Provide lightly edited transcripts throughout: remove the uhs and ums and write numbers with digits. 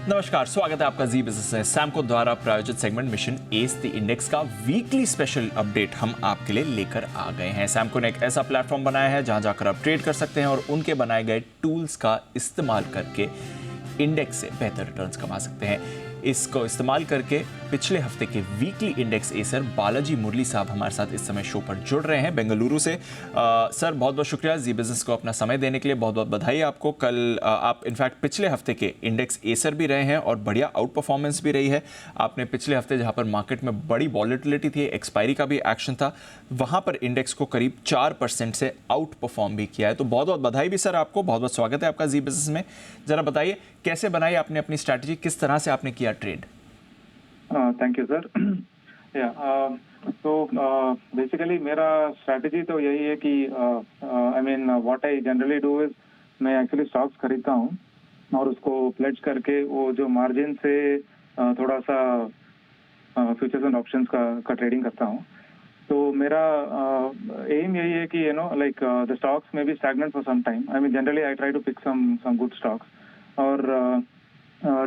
नमस्कार, स्वागत है आपका जी बिजनेस में सैमको द्वारा प्रायोजित segment mission S the index का वीकली स्पेशल अपडेट हम आपके लिए लेकर आ गए हैं। सैमको ने एक ऐसा प्लेटफॉर्म बनाया है जहां जाकर आप ट्रेड कर सकते हैं और उनके बनाए गए टूल्स का इस्तेमाल करके इंडेक्स से बेहतर रिटर्न्स कमा सकते हैं। इसको इस्तेमाल करके पिछले हफ्ते के वीकली इंडेक्स एसर बालाजी मुरली साहब हमारे साथ इस समय शो पर जुड़ रहे हैं बेंगलुरु से। सर बहुत बहुत शुक्रिया जी बिजनेस को अपना समय देने के लिए, बहुत बहुत बधाई आपको। कल आप इनफैक्ट पिछले हफ्ते के इंडेक्स एसर भी रहे हैं और बढ़िया आउट परफॉर्मेंस भी रही है। आपने पिछले हफ्ते जहां पर मार्केट में बड़ी वॉलेटिलिटी थी, एक्सपायरी का भी एक्शन था, वहां पर इंडेक्स को करीब 4% से आउट परफॉर्म भी किया है। तो बहुत बहुत बधाई भी सर आपको, बहुत बहुत स्वागत है आपका जी बिजनेस में। जरा बताइए कैसे बनाई आपने अपनी स्ट्रैटेजी, किस तरह से आपने किया ट्रेड? Thank you sir. या तो बेसिकली मेरा स्ट्रैटेजी तो यही है कि I mean what I generally do is मैं एक्चुअली स्टॉक्स खरीदता हूँ और उसको प्लेज करके वो जो मार्जिन से थोड़ा सा फ्यूचर्स एंड ऑप्शंस का ट्रेडिंग करता हूँ। तो मेरा एम यही है कि लाइक द स्टॉक्स में be stagnant for some time. I mean generally I try to pick some good stocks और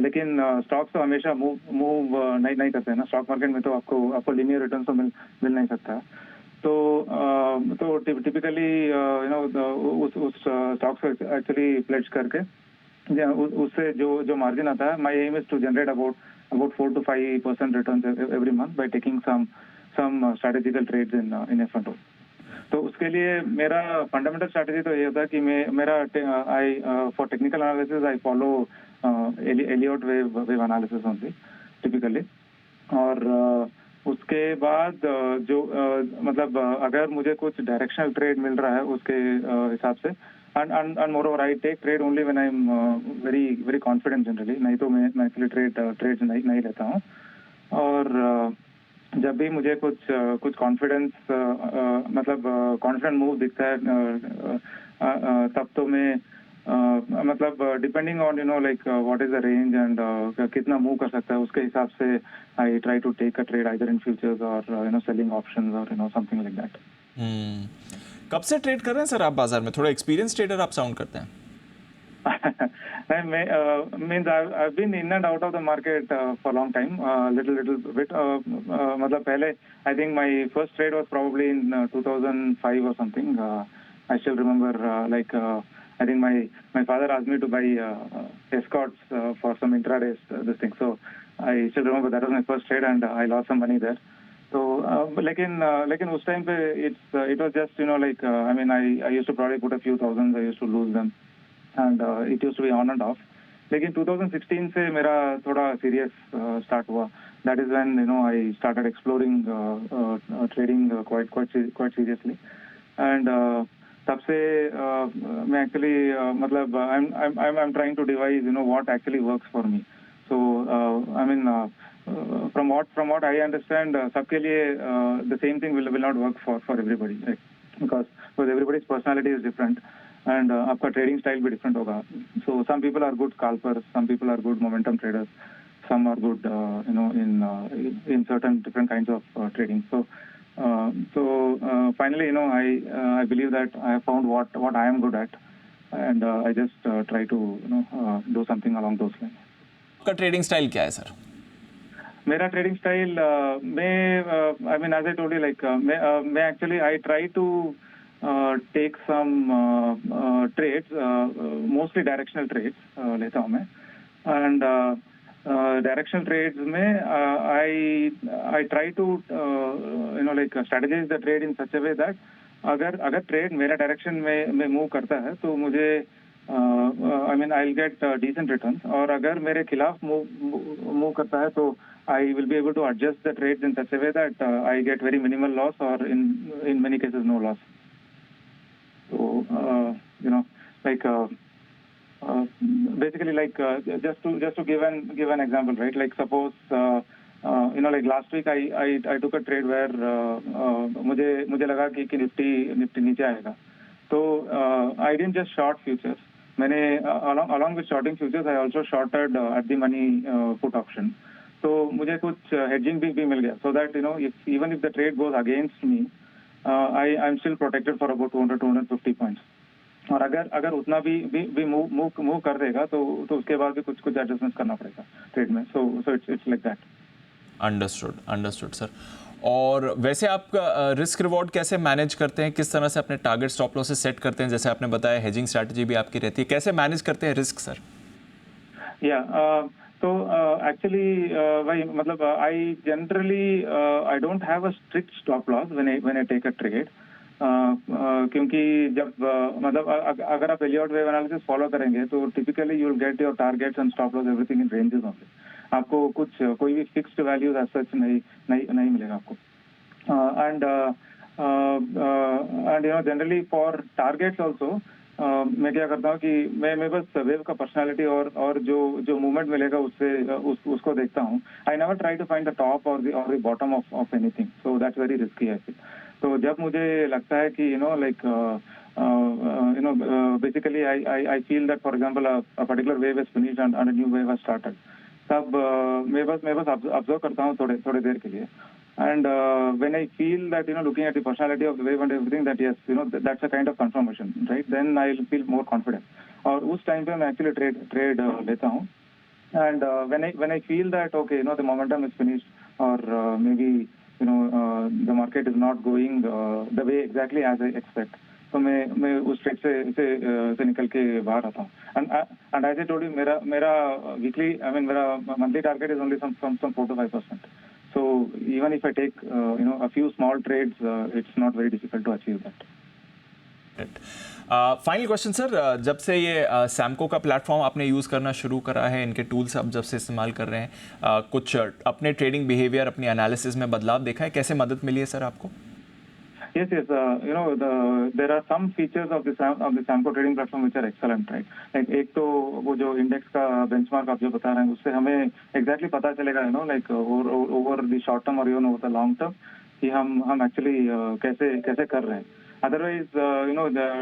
लेकिन स्टॉक्स तो हमेशा मूव नहीं करते हैं ना। स्टॉक मार्केट में तो आपको लिनियर रिटर्न तो मिल नहीं सकता। तो टिपिकली उस स्टॉक्स को एक्चुअली प्लेज करके उससे जो मार्जिन आता है, my aim is to generate about 4 to 5% return every month by taking some strategical trades in F&O। तो उसके लिए मेरा फंडामेंटल स्ट्रैटेजी तो ये होता है कि मेरा I for technical analysis I follow Elliott wave analysis only typically. और उसके बाद जो मतलब अगर मुझे कुछ डायरेक्शनल ट्रेड मिल रहा है उसके हिसाब से and moreover I take trade only when I'm very very confident generally। नहीं तो मैं एक्चुअली ट्रेड नहीं लेता हूँ। और जब भी मुझे कुछ कॉन्फिडेंस मतलब कॉन्फिडेंट मूव दिखता है तब तो मैं मतलब depending on like what is the range and कितना मूव कर सकता है उसके हिसाब से I try to take a trade either in futures और सेलिंग ऑप्शंस और समथिंग लाइक दैट। कब से ट्रेड कर रहे हैं सर आप बाजार में? थोड़ा एक्सपीरियंस ट्रेडर आप साउंड करते हैं। Means I've been in and out of the market for a long time, little bit. मतलब पहले I think my first trade was probably in 2005 or something. I still remember I think my father asked me to buy escorts for some intraday this thing. So I still remember that was my first trade and I lost some money there. तो लेकिन उस time पे it was just like I mean I used to probably put a few thousands, I used to lose them and it used to be on and off। लेकिन 2016 से मेरा थोड़ा serious start हुआ। That is when I started exploring trading quite seriously and तब से मैं actually मतलब I am trying to devise what actually works for me. So I mean from what I understand सबके लिए the same thing will not work for everybody, right? because everybody's personality is different and आपका trading style भी different होगा। So some people are good scalpers, some people are good momentum traders, some are good in certain different kinds of trading। So finally I believe that I have found what I am good at and I just try to do something along those lines। आपका trading style क्या है sir? मेरा trading style मैं I mean as I told you like मैं actually I try to take some trades, mostly directional trades लेता हूँ मैं and directional trades में I try to like strategize the trade in such a way that अगर trade मेरा direction में move करता है तो मुझे I mean I will get decent returns और अगर मेरे खिलाफ मूव करता है तो I will be able to adjust the trades in such a way that I get very minimal loss or in many cases no loss। So like basically like just to give an example, right? Like suppose like last week I took a trade where मुझे लगा कि Nifty नीचे आएगा तो I didn't just short futures। मैंने along with shorting futures I also shorted at the money put option। तो मुझे कुछ hedging भी मिल गया so that even if the trade goes against me I'm still protected for about 200-250 points। और अगर उतना भी मूव कर देगा तो उसके बाद भी कुछ एडजस्टमेंट करना पड़ेगा ट्रेड में. So it's like that. Understood sir. और वैसे आप रिस्क रिवॉर्ड कैसे मैनेज करते हैं, किस तरह से अपने टारगेट स्टॉप लॉसेस सेट करते हैं? जैसे आपने बताया हेजिंग स्ट्रैटेजी भी आपकी रहती है, कैसे मैनेज करते हैं रिस्क सर? या तो एक्चुअली वही मतलब I generally I don't have a strict stop loss when I take a trade. क्योंकि जब मतलब अगर आप एलियट वेव एनालिसिस फॉलो करेंगे तो typically you will get your targets and stop loss everything in ranges only. आपको कोई भी फिक्स्ड वैल्यूज एज सच नहीं मिलेगा आपको. And generally for targets also मैं क्या करता हूँ कि मैं बस वेव का पर्सनालिटी और जो मूवमेंट मिलेगा उसको देखता हूँ. I never try to find the top और the bottom of anything. So that's very risky I feel. तो जब मुझे लगता है कि basically I feel that for example a particular wave is finished and a new wave has started, तब मैं बस ऑब्जर्व करता हूँ थोड़े देर के लिए. And when I feel that looking at the personality of the wave and everything, that yes, that's a kind of confirmation, right? Then I'll feel more confident. और उस टाइम पे मैं एक्चुअली ट्रेड लेता हूँ. And when I feel that okay, the momentum is finished or maybe the market is not going the way exactly as I expect, तो मैं उस trade से निकल के बाहर आता हूँ. And as I told you, मेरा वीकली मेरा monthly target is only some 4 to 5%. So even if I take a few small trades, it's not very difficult to achieve that. Final question sir, जब से ये Samco का platform आपने use करना शुरू करा है, इनके टूल्स आप जब से इस्तेमाल कर रहे हैं, कुछ अपने ट्रेडिंग बिहेवियर, अपनी एनालिसिस में बदलाव देखा है? कैसे मदद मिली है सर आपको? Yes. There are some features of the Samco trading platform which are excellent, right? Like एक तो वो जो इंडेक्स का बेंचमार्क आप जो बता रहे हैं, उससे हमें exactly पता चलेगा like over the short term or even over the long term कि हम actually कैसे कर रहे हैं. Otherwise,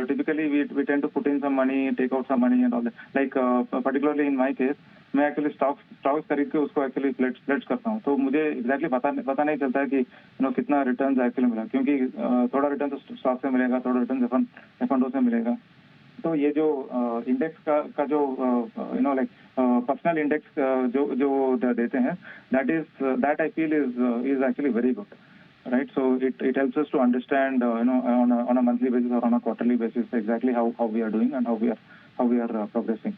typically we tend to put in some money, take out some money and all that. Like particularly in my case, मैं actually stocks खरीद के उसको एक्चुअली प्लेट्स करता हूँ. तो मुझे एग्जैक्टली पता नहीं चलता है कि कितना रिटर्न एक्चुअली मिला, क्योंकि थोड़ा रिटर्न तो स्टॉक से मिलेगा, थोड़ा रिटर्न फंडों से मिलेगा. तो ये जो इंडेक्स का जो लाइक पर्सनल इंडेक्स जो देते हैं, that I feel is actually very good, right? So it helps us to understand on a monthly basis or on a quarterly basis exactly how we are doing and how we are progressing.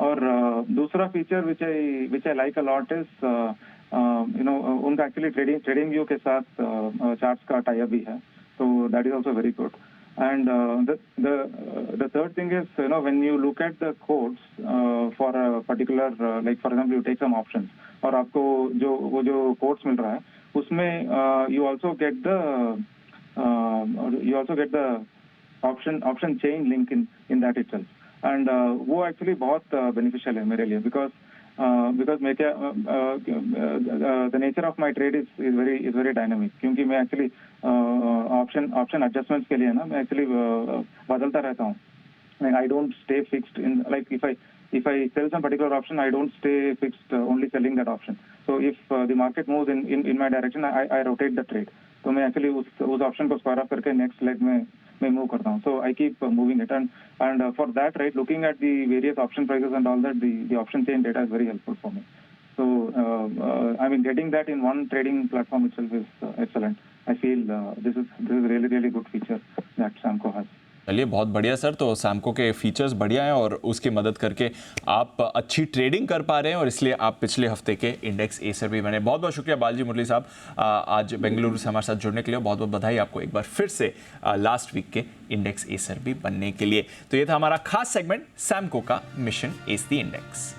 और दूसरा feature which I like a lot is उनका actually trading view के साथ charts का tie up भी है. So that is also very good. And the third thing is when you look at the quotes for a particular like for example you take some options और आपको जो quotes मिल रहा है उसमें you also get the option chain link in that itself. And वो actually बहुत beneficial है मेरे लिए, बिकॉज मैं क्या the nature of my trade is very dynamic. क्योंकि मैं एक्चुअली ऑप्शन एडजस्टमेंट्स के लिए मैं एक्चुअली बदलता रहता हूँ. I don't stay fixed in, like if I sell some particular option, I don't stay fixed only selling that option. So if the market moves in my direction, I rotate the trade. तो मैं actually उस option को square up करके next leg में move करता हूँ. So I keep moving it and for that, right, looking at the various option prices and all that, the option chain data is very helpful for me. So I mean, getting that in one trading platform itself is excellent. I feel this is really good feature that Samco has. चलिए, बहुत बढ़िया sir. तो Samco के features बढ़िया हैं और उसकी मदद करके आप अच्छी ट्रेडिंग कर पा रहे हैं और इसलिए आप पिछले हफ्ते के इंडेक्स एसर भी बने. बहुत बहुत शुक्रिया बालाजी मुरली साहब, आज बेंगलुरु से हमारे साथ जुड़ने के लिए. बहुत बहुत बधाई आपको एक बार फिर से लास्ट वीक के इंडेक्स एसर भी बनने के लिए. तो ये था हमारा खास सेगमेंट, सैमको का मिशन एस द इंडेक्स.